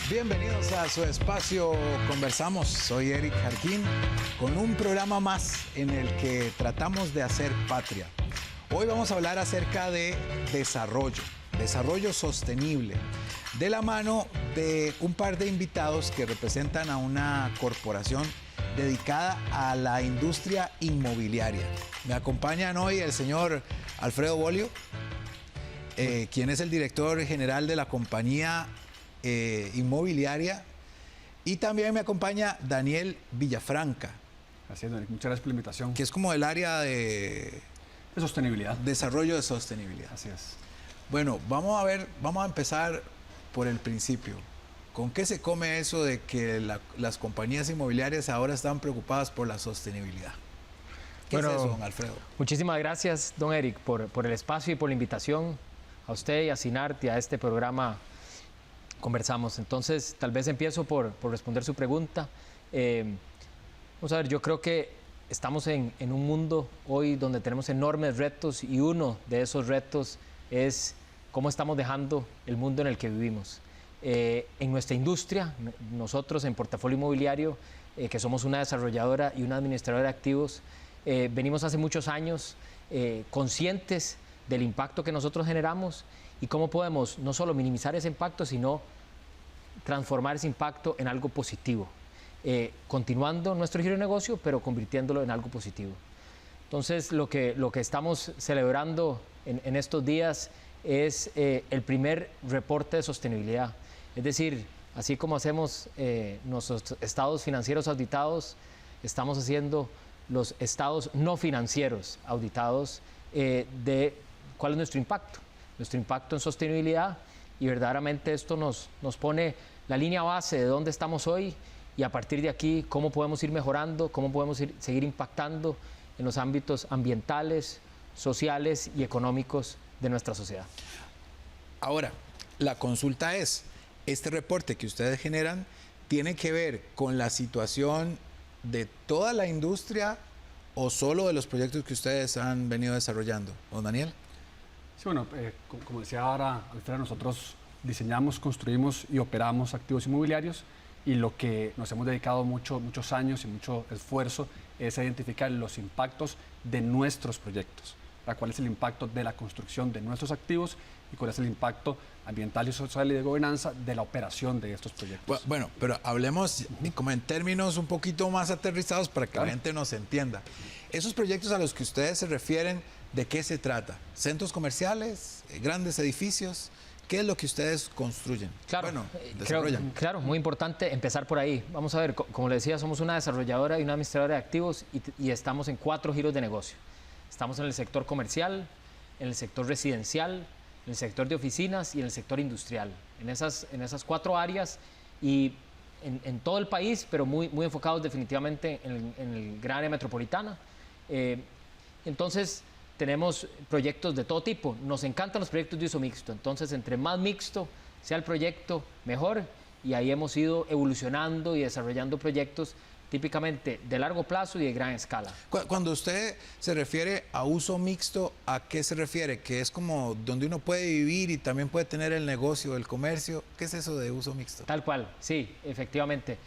Bienvenidos a su espacio Conversamos. Soy Eric Jarquín con un programa más en el que tratamos de hacer patria. Hoy vamos a hablar acerca de desarrollo sostenible, de la mano de un par de invitados que representan a una corporación dedicada a la industria inmobiliaria. Me acompañan hoy el señor Alfredo Bolio, quien es el director general de la compañía inmobiliaria, y también me acompaña Daniel Villafranca. Así es, Daniel. Muchas gracias por la invitación. Que es como el área de sostenibilidad. Desarrollo de sostenibilidad. Así es. Bueno, vamos a empezar por el principio. ¿Con qué se come eso de que las compañías inmobiliarias ahora están preocupadas por la sostenibilidad? ¿Qué es eso, don Alfredo? Muchísimas gracias, don Eric, por el espacio y por la invitación a usted y a Sinart y a este programa Conversamos. Entonces, tal vez empiezo por responder su pregunta. Vamos a ver, yo creo que estamos en un mundo hoy donde tenemos enormes retos, y uno de esos retos es cómo estamos dejando el mundo en el que vivimos. En nuestra industria, nosotros en Portafolio Inmobiliario, que somos una desarrolladora y una administradora de activos, venimos hace muchos años conscientes del impacto que nosotros generamos y cómo podemos no solo minimizar ese impacto, sino transformar ese impacto en algo positivo, continuando nuestro giro de negocio, pero convirtiéndolo en algo positivo. Entonces, lo que estamos celebrando en estos días es el primer reporte de sostenibilidad. Es decir, así como hacemos nuestros estados financieros auditados, estamos haciendo los estados no financieros auditados de cuál es nuestro impacto en sostenibilidad, y verdaderamente esto nos pone la línea base de dónde estamos hoy, y a partir de aquí cómo podemos ir mejorando, cómo podemos seguir impactando en los ámbitos ambientales, sociales y económicos de nuestra sociedad. Ahora, la consulta es, ¿este reporte que ustedes generan tiene que ver con la situación de toda la industria o solo de los proyectos que ustedes han venido desarrollando? Don Daniel. Sí, bueno, como decía ahora Alfredo, nosotros diseñamos, construimos y operamos activos inmobiliarios, y lo que nos hemos dedicado muchos años y mucho esfuerzo es identificar los impactos de nuestros proyectos. ¿Cuál es el impacto de la construcción de nuestros activos y cuál es el impacto ambiental y social y de gobernanza de la operación de estos proyectos? Bueno, pero hablemos como en términos un poquito más aterrizados para que la gente nos entienda. Esos proyectos a los que ustedes se refieren, ¿de qué se trata? ¿Centros comerciales? ¿Grandes edificios? ¿Qué es lo que ustedes construyen? Claro, bueno, desarrollan. Claro, muy importante empezar por ahí. Vamos a ver, como le decía, somos una desarrolladora y una administradora de activos, y estamos en 4 giros de negocio. Estamos en el sector comercial, en el sector residencial, en el sector de oficinas y en el sector industrial. En esas 4 áreas, y en todo el país, pero muy enfocados definitivamente en el gran área metropolitana. Entonces, tenemos proyectos de todo tipo. Nos encantan los proyectos de uso mixto. Entonces, entre más mixto sea el proyecto, mejor. Y ahí hemos ido evolucionando y desarrollando proyectos típicamente de largo plazo y de gran escala. Cuando usted se refiere a uso mixto, ¿a qué se refiere? ¿Que es como donde uno puede vivir y también puede tener el negocio, el comercio? ¿Qué es eso de uso mixto? Tal cual, sí, efectivamente.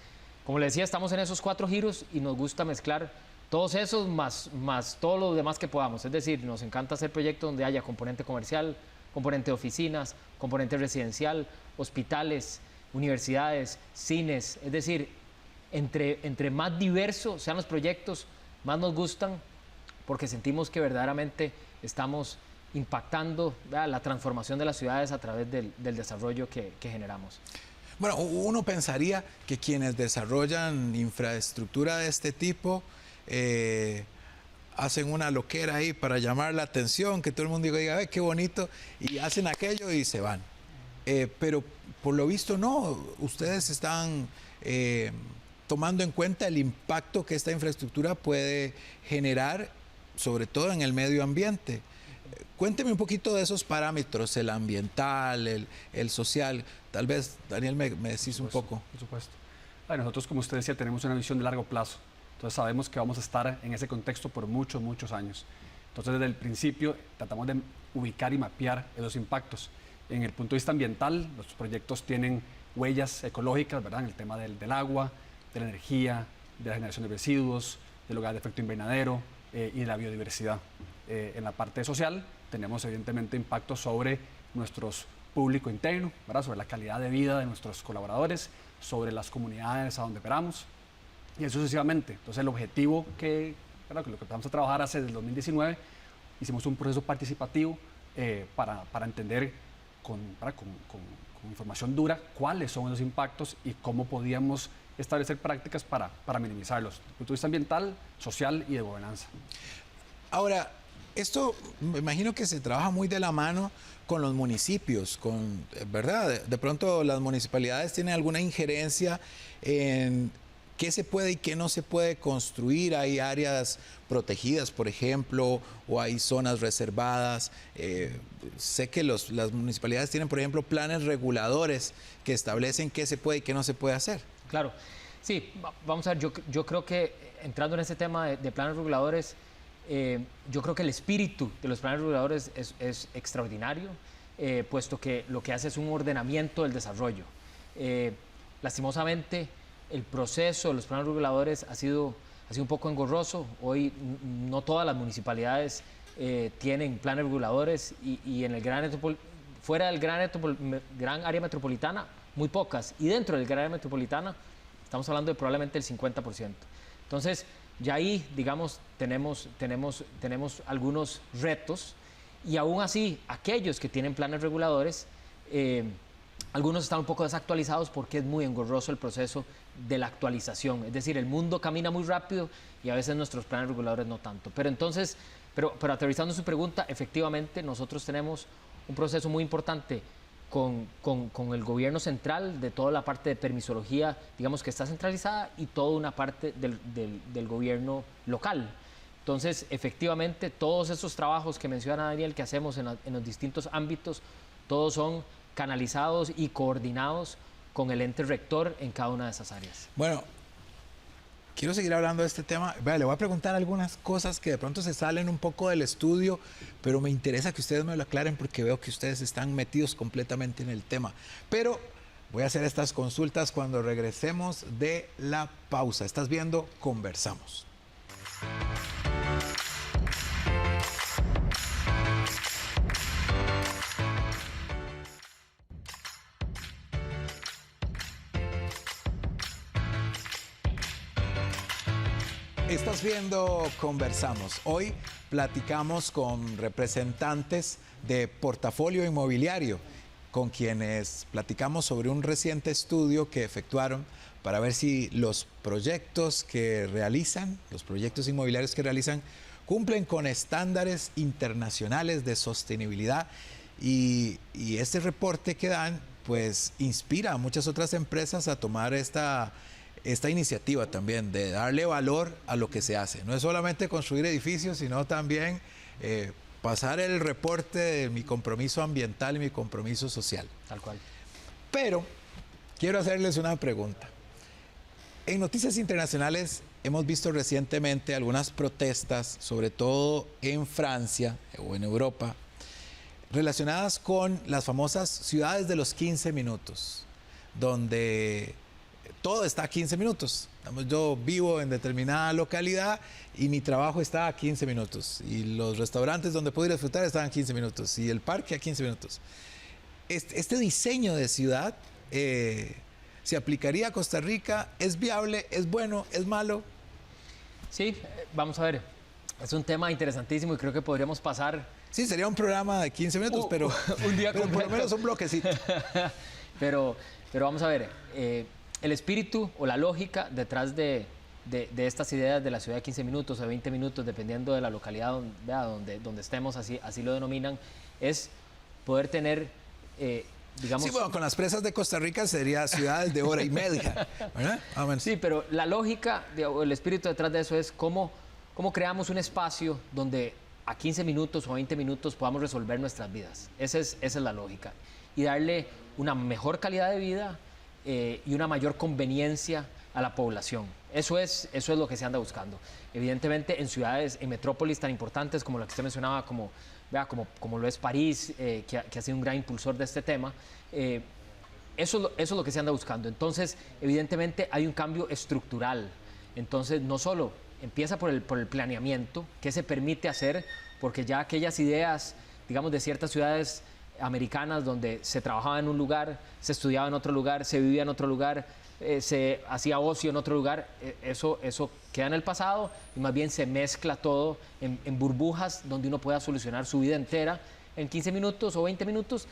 Como le decía, estamos en esos 4 giros y nos gusta mezclar todos esos más todo lo demás que podamos. Es decir, nos encanta hacer proyectos donde haya componente comercial, componente de oficinas, componente residencial, hospitales, universidades, cines. Es decir, entre más diversos sean los proyectos, más nos gustan, porque sentimos que verdaderamente estamos impactando la transformación de las ciudades a través del desarrollo que generamos. Bueno, uno pensaría que quienes desarrollan infraestructura de este tipo hacen una loquera ahí para llamar la atención, que todo el mundo diga, ¡ay, qué bonito! Y hacen aquello y se van. Pero por lo visto no, ustedes están tomando en cuenta el impacto que esta infraestructura puede generar, sobre todo en el medio ambiente. Cuénteme un poquito de esos parámetros, el ambiental, el social. Tal vez, Daniel, me decís un poco. Por supuesto. Nosotros, como usted decía, tenemos una visión de largo plazo. Entonces sabemos que vamos a estar en ese contexto por muchos años. Entonces, desde el principio tratamos de ubicar y mapear esos impactos. En el punto de vista ambiental, los proyectos tienen huellas ecológicas, ¿verdad? En el tema del agua, de la energía, de la generación de residuos, del hogar de efecto invernadero y de la biodiversidad. En la parte social tenemos evidentemente impactos sobre nuestros público interno, ¿verdad? Sobre la calidad de vida de nuestros colaboradores, sobre las comunidades a donde operamos y así sucesivamente. Entonces el objetivo ¿verdad? Lo que empezamos a trabajar hace el 2019, hicimos un proceso participativo para entender con información dura cuáles son esos impactos y cómo podíamos establecer prácticas para minimizarlos, desde el punto de vista ambiental, social y de gobernanza. Ahora, esto me imagino que se trabaja muy de la mano con los municipios, ¿verdad? De pronto las municipalidades tienen alguna injerencia en qué se puede y qué no se puede construir. Hay áreas protegidas, por ejemplo, o hay zonas reservadas. Sé que las municipalidades tienen, por ejemplo, planes reguladores que establecen qué se puede y qué no se puede hacer. Claro, sí, vamos a ver, yo creo que entrando en ese tema de planes reguladores, yo creo que el espíritu de los planes reguladores es extraordinario, puesto que lo que hace es un ordenamiento del desarrollo. Lastimosamente, el proceso de los planes reguladores ha sido un poco engorroso. Hoy no todas las municipalidades tienen planes reguladores y en el fuera del gran área metropolitana, muy pocas. Y dentro del gran área metropolitana, estamos hablando de probablemente el 50%. Entonces, ya ahí, digamos, tenemos algunos retos y aún así, aquellos que tienen planes reguladores, algunos están un poco desactualizados porque es muy engorroso el proceso de la actualización. Es decir, el mundo camina muy rápido y a veces nuestros planes reguladores no tanto. Pero entonces, pero aterrizando su pregunta, efectivamente nosotros tenemos un proceso muy importante con el gobierno central, de toda la parte de permisología, digamos que está centralizada, y toda una parte del gobierno local. Entonces, efectivamente, todos esos trabajos que menciona Daniel, que hacemos en los distintos ámbitos, todos son canalizados y coordinados con el ente rector en cada una de esas áreas. Bueno, quiero seguir hablando de este tema. Vea, le voy a preguntar algunas cosas que de pronto se salen un poco del estudio, pero me interesa que ustedes me lo aclaren porque veo que ustedes están metidos completamente en el tema. Pero voy a hacer estas consultas cuando regresemos de la pausa. Estás viendo Conversamos. Estás viendo Conversamos. Hoy platicamos con representantes de Portafolio Inmobiliario, con quienes platicamos sobre un reciente estudio que efectuaron para ver si los proyectos que realizan, los proyectos inmobiliarios que realizan, cumplen con estándares internacionales de sostenibilidad. Y este reporte que dan, pues, inspira a muchas otras empresas a tomar esta iniciativa también de darle valor a lo que se hace. No es solamente construir edificios, sino también pasar el reporte de mi compromiso ambiental y mi compromiso social. Tal cual. Pero quiero hacerles una pregunta. En noticias internacionales hemos visto recientemente algunas protestas, sobre todo en Francia o en Europa, relacionadas con las famosas ciudades de los 15 minutos, donde todo está a 15 minutos. Yo vivo en determinada localidad y mi trabajo está a 15 minutos. Y los restaurantes donde puedo ir a disfrutar están a 15 minutos. Y el parque a 15 minutos. Este diseño de ciudad se aplicaría a Costa Rica. ¿Es viable? ¿Es bueno? ¿Es malo? Sí, vamos a ver. Es un tema interesantísimo y creo que podríamos pasar... Sí, sería un programa de 15 minutos, pero un día pero por lo menos un bloquecito. pero vamos a ver. El espíritu o la lógica detrás de estas ideas de la ciudad de 15 minutos o 20 minutos, dependiendo de la localidad donde estemos, así lo denominan, es poder tener, digamos... Sí, bueno, con las presas de Costa Rica sería ciudades de hora y media, ¿verdad? Sí, pero la lógica, o el espíritu detrás de eso es cómo creamos un espacio donde a 15 minutos o 20 minutos podamos resolver nuestras vidas. Esa es la lógica. Y darle una mejor calidad de vida y una mayor conveniencia a la población. Eso es lo que se anda buscando. Evidentemente, en ciudades, en metrópolis tan importantes como la que usted mencionaba, como lo es París, que ha sido un gran impulsor de este tema, eso es lo que se anda buscando. Entonces, evidentemente hay un cambio estructural. Entonces, no solo empieza por el planeamiento, qué se permite hacer, porque ya aquellas ideas, digamos, de ciertas ciudades americanas donde se trabajaba en un lugar, se estudiaba en otro lugar, se vivía en otro lugar, se hacía ocio en otro lugar, eso queda en el pasado y más bien se mezcla todo en burbujas donde uno pueda solucionar su vida entera en 15 minutos o 20 minutos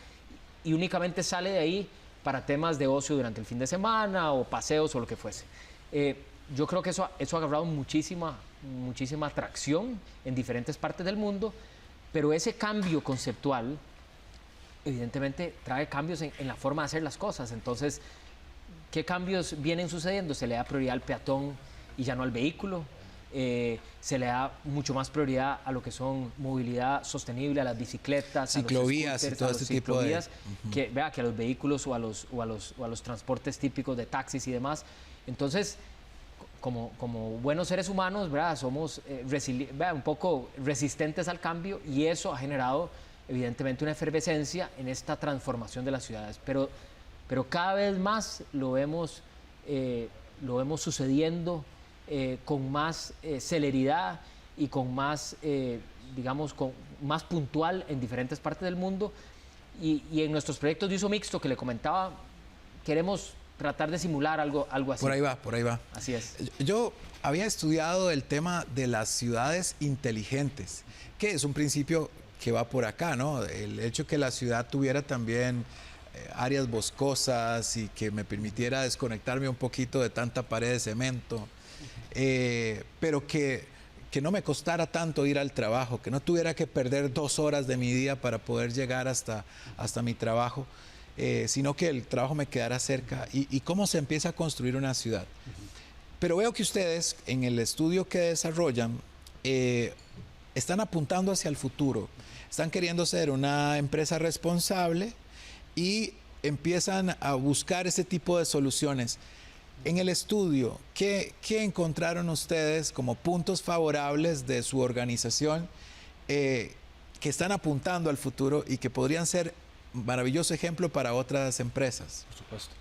y únicamente sale de ahí para temas de ocio durante el fin de semana o paseos o lo que fuese. Yo creo que eso ha agarrado muchísima atracción en diferentes partes del mundo, pero ese cambio conceptual evidentemente trae cambios en la forma de hacer las cosas. Entonces, ¿qué cambios vienen sucediendo? Se le da prioridad al peatón y ya no al vehículo. Se le da mucho más prioridad a lo que son movilidad sostenible, a las bicicletas, ciclovías a los y todo este tipo de... que a los vehículos o a los transportes típicos de taxis y demás. Entonces, como buenos seres humanos, ¿verdad? Somos un poco resistentes al cambio y eso ha generado evidentemente una efervescencia en esta transformación de las ciudades. Pero cada vez más lo vemos sucediendo con más celeridad y con más, con más puntual en diferentes partes del mundo. Y en nuestros proyectos de uso mixto que le comentaba, queremos tratar de simular algo así. Por ahí va. Así es. Yo había estudiado el tema de las ciudades inteligentes, que es un principio que va por acá, ¿no? El hecho que la ciudad tuviera también áreas boscosas y que me permitiera desconectarme un poquito de tanta pared de cemento, pero que no me costara tanto ir al trabajo, que no tuviera que perder 2 horas de mi día para poder llegar hasta mi trabajo, sino que el trabajo me quedara cerca y cómo se empieza a construir una ciudad. Pero veo que ustedes en el estudio que desarrollan están apuntando hacia el futuro, están queriendo ser una empresa responsable y empiezan a buscar ese tipo de soluciones. En el estudio, ¿qué encontraron ustedes como puntos favorables de su organización que están apuntando al futuro y que podrían ser maravilloso ejemplo para otras empresas? Por supuesto.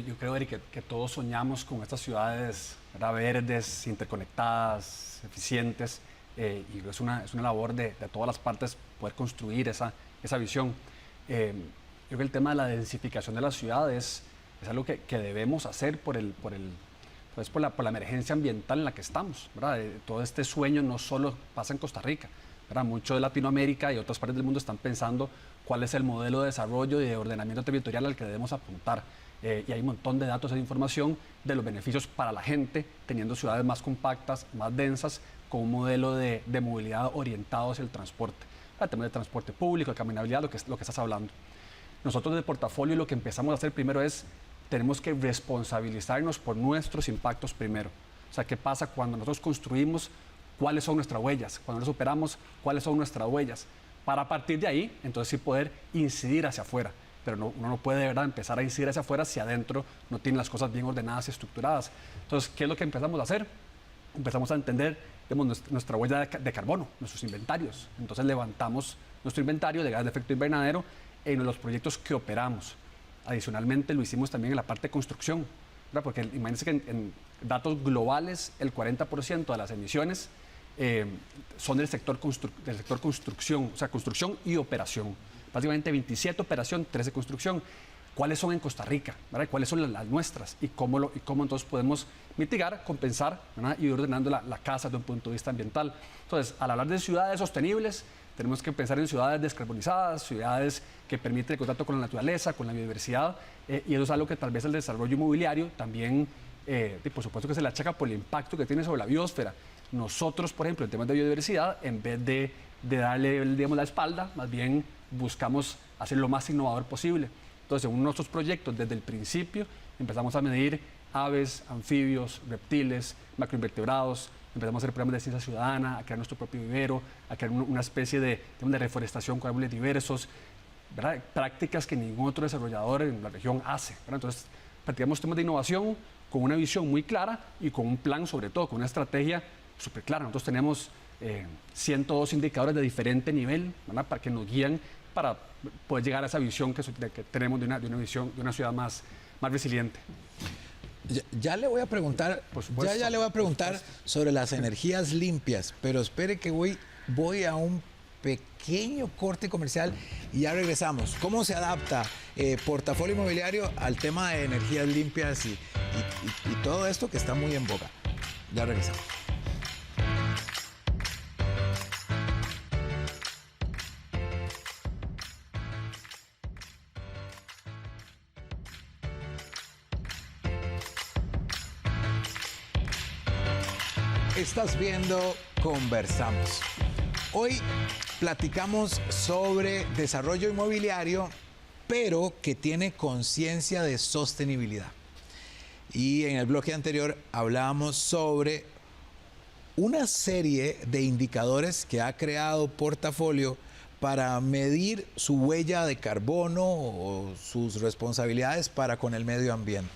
Yo creo, Eric, que todos soñamos con estas ciudades, ¿verdad?, verdes, interconectadas, eficientes, y es una labor de todas las partes poder construir esa visión. Yo creo que el tema de la densificación de las ciudades es algo que debemos hacer por la emergencia ambiental en la que estamos, ¿verdad? Todo este sueño no solo pasa en Costa Rica, ¿verdad? Mucho de Latinoamérica y otras partes del mundo están pensando cuál es el modelo de desarrollo y de ordenamiento territorial al que debemos apuntar. Y hay un montón de datos e información de los beneficios para la gente, teniendo ciudades más compactas, más densas, con un modelo de movilidad orientado hacia el transporte. El tema de transporte público, de caminabilidad, lo que estás hablando. Nosotros de portafolio lo que empezamos a hacer primero es, tenemos que responsabilizarnos por nuestros impactos primero. O sea, ¿qué pasa cuando nosotros construimos? ¿Cuáles son nuestras huellas? Cuando nosotros operamos, ¿cuáles son nuestras huellas? Para a partir de ahí, entonces sí poder incidir hacia afuera. Pero uno no puede de verdad empezar a incidir hacia afuera si adentro no tiene las cosas bien ordenadas y estructuradas. Entonces, ¿qué es lo que empezamos a hacer? Empezamos a entender, digamos, nuestra huella de carbono, nuestros inventarios. Entonces levantamos nuestro inventario de gases de efecto invernadero en los proyectos que operamos. Adicionalmente lo hicimos también en la parte de construcción, ¿verdad? Porque imagínense que en datos globales el 40% de las emisiones son del sector construcción, o sea, construcción y operación. Básicamente 27 operación, 13 construcción. ¿Cuáles son en Costa Rica? ¿Verdad? ¿Cuáles son las nuestras? Y cómo entonces podemos mitigar, compensar, ¿verdad?, y ir ordenando la casa desde un punto de vista ambiental. Entonces, al hablar de ciudades sostenibles, tenemos que pensar en ciudades descarbonizadas, ciudades que permiten el contacto con la naturaleza, con la biodiversidad, y eso es algo que tal vez el desarrollo inmobiliario también, por supuesto que se le achaca por el impacto que tiene sobre la biosfera. Nosotros, por ejemplo, en temas de biodiversidad, en vez de darle, digamos, la espalda, más bien buscamos hacer lo más innovador posible. Entonces, en uno de nuestros proyectos, desde el principio, empezamos a medir aves, anfibios, reptiles, macroinvertebrados, empezamos a hacer programas de ciencia ciudadana, a crear nuestro propio vivero, a crear una especie de reforestación con árboles diversos, ¿verdad? Prácticas que ningún otro desarrollador en la región hace, ¿verdad? Entonces, practicamos temas de innovación con una visión muy clara y con un plan, sobre todo, con una estrategia súper clara. Nosotros tenemos 102 indicadores de diferente nivel, ¿verdad?, para que nos guían para poder llegar a esa visión que tenemos de una visión de una ciudad más resiliente. Ya le voy a preguntar, Por supuesto. ya le voy a preguntar sobre las energías limpias, pero espere que voy a un pequeño corte comercial y ya regresamos. ¿Cómo se adapta Portafolio Inmobiliario al tema de energías limpias y todo esto que está muy en boga? Ya regresamos. Estás viendo Conversamos. Hoy platicamos sobre desarrollo inmobiliario, pero que tiene conciencia de sostenibilidad. Y en el bloque anterior hablábamos sobre una serie de indicadores que ha creado Portafolio para medir su huella de carbono o sus responsabilidades para con el medio ambiente.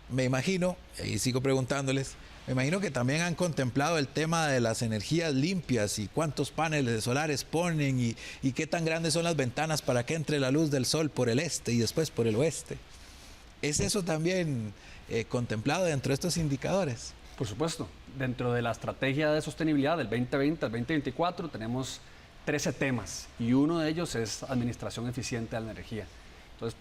Me imagino, y sigo preguntándoles, me imagino que también han contemplado el tema de las energías limpias y cuántos paneles solares ponen y qué tan grandes son las ventanas para que entre la luz del sol por el este y después por el oeste. ¿Es eso también contemplado dentro de estos indicadores? Por supuesto. Dentro de la estrategia de sostenibilidad del 2020 al 2024 tenemos 13 temas y uno de ellos es administración eficiente de la energía. Entonces,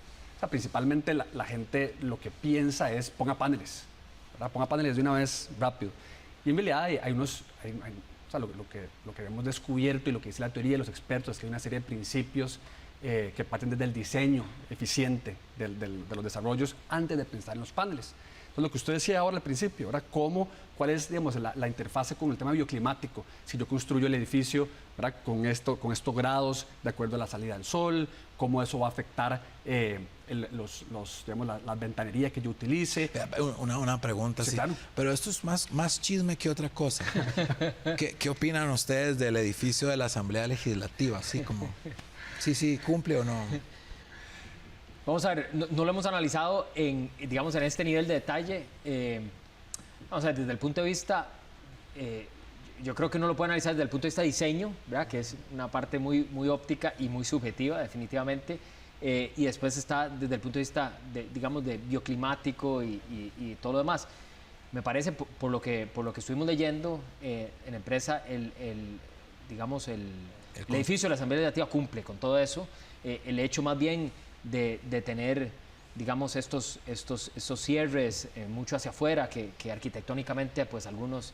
principalmente la gente lo que piensa es ponga paneles, ¿verdad? Ponga paneles de una vez rápido. Y en realidad lo que hemos descubierto y lo que dice la teoría de los expertos es que hay una serie de principios que parten desde el diseño eficiente de los desarrollos antes de pensar en los paneles. Entonces, lo que usted decía ahora al principio, ¿verdad? ¿Cuál es, digamos, la interfase con el tema bioclimático? Si yo construyo el edificio, ¿verdad? con estos grados de acuerdo a la salida del sol, cómo eso va a afectar la ventanería que yo utilice. Una pregunta, sí. Claro. Pero esto es más chisme que otra cosa. ¿Qué opinan ustedes del edificio de la Asamblea Legislativa? Así como, sí, ¿cumple o no? Vamos a ver, no lo hemos analizado en este nivel de detalle. Vamos a ver, desde el punto de vista, yo creo que uno lo puede analizar desde el punto de vista de diseño, ¿verdad? Que es una parte muy, muy óptica y muy subjetiva, definitivamente. Y después está desde el punto de vista, de bioclimático y todo lo demás. Me parece, por lo que estuvimos leyendo en la empresa, el edificio de la Asamblea Legislativa cumple con todo eso. El hecho más bien de tener, digamos, estos cierres mucho hacia afuera, que arquitectónicamente pues algunos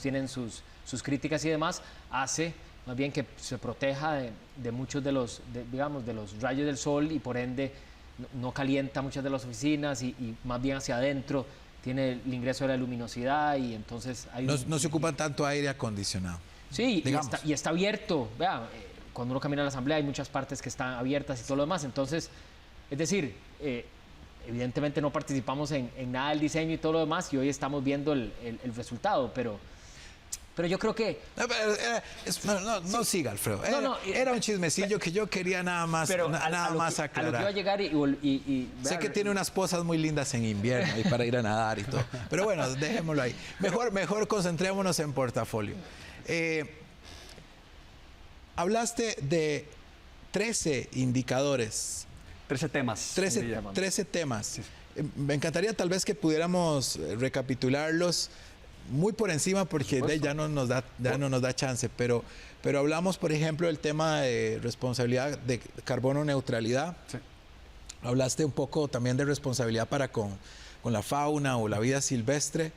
tienen sus críticas y demás, hace más bien que se proteja de muchos de los rayos del sol y por ende no calienta muchas de las oficinas y más bien hacia adentro tiene el ingreso de la luminosidad y entonces hay no se ocupa tanto aire acondicionado. Sí, y está abierto, vea, cuando uno camina a la Asamblea hay muchas partes que están abiertas y todo lo demás. Entonces, es decir, evidentemente no participamos en nada del diseño y todo lo demás y hoy estamos viendo el resultado, pero yo creo que... No siga, Alfredo. Era un chismecillo que yo quería nada más aclarar. A lo que iba a llegar sé que tiene unas pozas muy lindas en invierno y para ir a nadar y todo. Pero bueno, dejémoslo ahí. Mejor concentrémonos en Portafolio. Hablaste de 13 indicadores. 13 temas. 13 temas. Sí. Me encantaría tal vez que pudiéramos recapitularlos muy por encima porque ya no nos da chance, pero hablamos, por ejemplo, del tema de responsabilidad de carbono neutralidad. Sí. Hablaste un poco también de responsabilidad para con la fauna o la vida silvestre.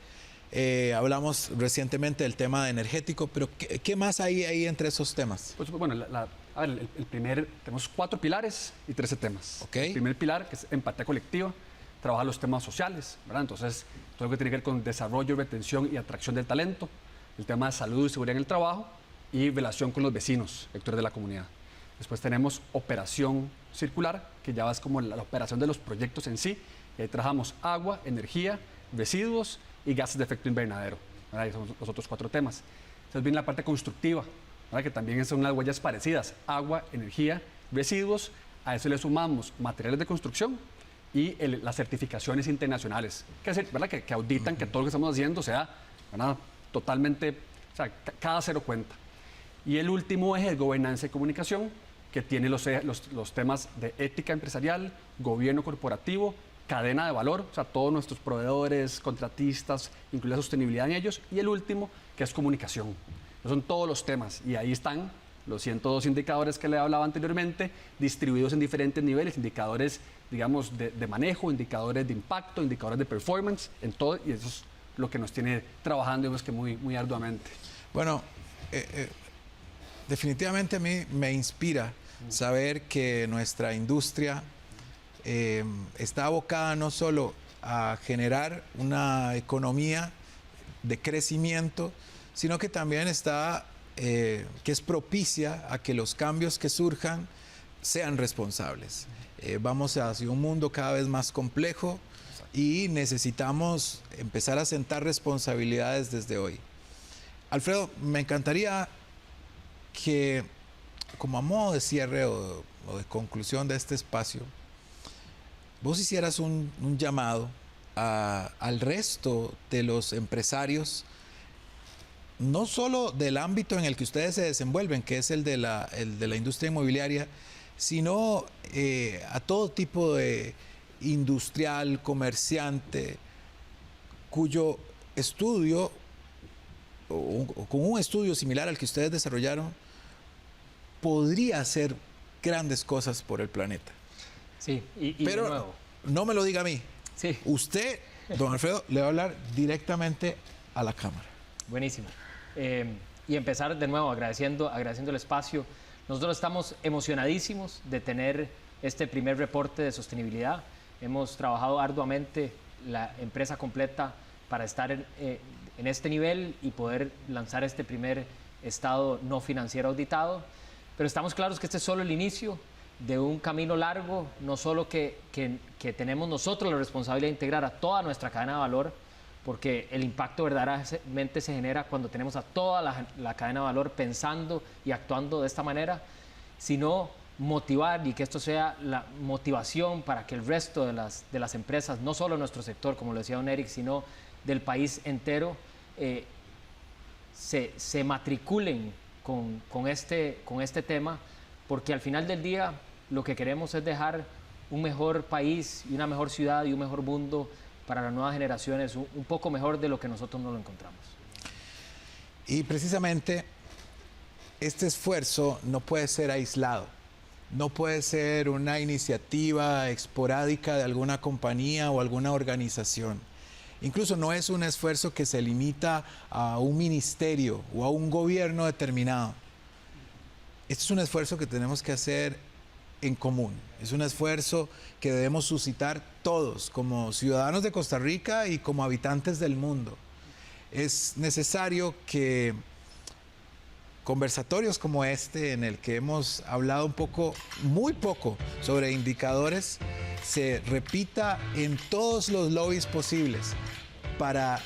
Hablamos recientemente del tema energético, pero ¿qué más hay ahí entre esos temas? Pues, bueno, tenemos 4 pilares y 13 temas. Okay. El primer pilar, que es empatía colectiva, trabaja los temas sociales, ¿verdad? Entonces, todo lo que tiene que ver con desarrollo, retención y atracción del talento, el tema de salud y seguridad en el trabajo y relación con los vecinos, actores de la comunidad. Después tenemos operación circular, que ya es como la operación de los proyectos en sí, y ahí trabajamos agua, energía, residuos y gases de efecto invernadero, ¿verdad? Y son los otros 4 temas. Entonces viene la parte constructiva, ¿verdad? Que también son unas huellas parecidas, agua, energía, residuos, a eso le sumamos materiales de construcción y las certificaciones internacionales, ¿verdad? Que auditan que todo lo que estamos haciendo sea, ¿verdad? Totalmente, o sea, cada cero cuenta. Y el último eje es gobernanza y comunicación, que tiene los temas de ética empresarial, gobierno corporativo, cadena de valor, o sea, todos nuestros proveedores, contratistas, incluye la sostenibilidad en ellos, y el último, que es comunicación. Esos son todos los temas, y ahí están los 102 indicadores que le hablaba anteriormente, distribuidos en diferentes niveles, indicadores, digamos, de manejo, indicadores de impacto, indicadores de performance, en todo, y eso es lo que nos tiene trabajando, digamos, que muy arduamente. Bueno, definitivamente a mí me inspira saber que nuestra industria está abocada no solo a generar una economía de crecimiento, sino que también está, que es propicia a que los cambios que surjan sean responsables. Vamos hacia un mundo cada vez más complejo y necesitamos empezar a sentar responsabilidades desde hoy. Alfredo, me encantaría que, como a modo de cierre o de conclusión de este espacio, vos hicieras un llamado al resto de los empresarios, no solo del ámbito en el que ustedes se desenvuelven, que es el de la industria inmobiliaria, sino a todo tipo de industrial, comerciante, cuyo estudio, o con un estudio similar al que ustedes desarrollaron, podría hacer grandes cosas por el planeta. Sí, pero de nuevo. No me lo diga a mí. Sí. Usted, don Alfredo, le va a hablar directamente a la cámara. Buenísimo. Y empezar de nuevo agradeciendo el espacio. Nosotros estamos emocionadísimos de tener este primer reporte de sostenibilidad. Hemos trabajado arduamente la empresa completa para estar en este nivel y poder lanzar este primer estado no financiero auditado. Pero estamos claros que este es solo el inicio de un camino largo, no solo que tenemos nosotros la responsabilidad de integrar a toda nuestra cadena de valor, porque el impacto verdaderamente se genera cuando tenemos a toda la cadena de valor pensando y actuando de esta manera, sino motivar y que esto sea la motivación para que el resto de las empresas, no solo nuestro sector, como lo decía don Eric, sino del país entero, se matriculen con este tema, porque al final del día lo que queremos es dejar un mejor país y una mejor ciudad y un mejor mundo para las nuevas generaciones, un poco mejor de lo que nosotros no lo encontramos. Y precisamente este esfuerzo no puede ser aislado, no puede ser una iniciativa esporádica de alguna compañía o alguna organización. Incluso no es un esfuerzo que se limita a un ministerio o a un gobierno determinado. Este es un esfuerzo que tenemos que hacer en común. Es un esfuerzo que debemos suscitar todos, como ciudadanos de Costa Rica y como habitantes del mundo. Es necesario que conversatorios como este, en el que hemos hablado muy poco sobre indicadores, se repita en todos los lobbies posibles para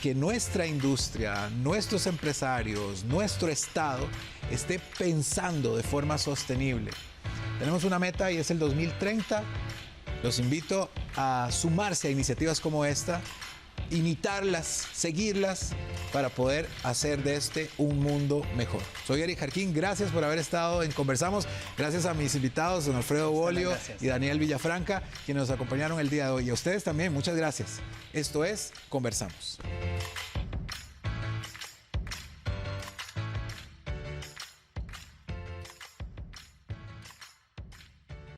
que nuestra industria, nuestros empresarios, nuestro Estado esté pensando de forma sostenible. Tenemos una meta y es el 2030. Los invito a sumarse a iniciativas como esta, imitarlas, seguirlas, para poder hacer de este un mundo mejor. Soy Eric Jarquín, gracias por haber estado en Conversamos. Gracias a mis invitados, don Alfredo Bolio y Daniel Villafranca, quienes nos acompañaron el día de hoy. Y a ustedes también, muchas gracias. Esto es Conversamos.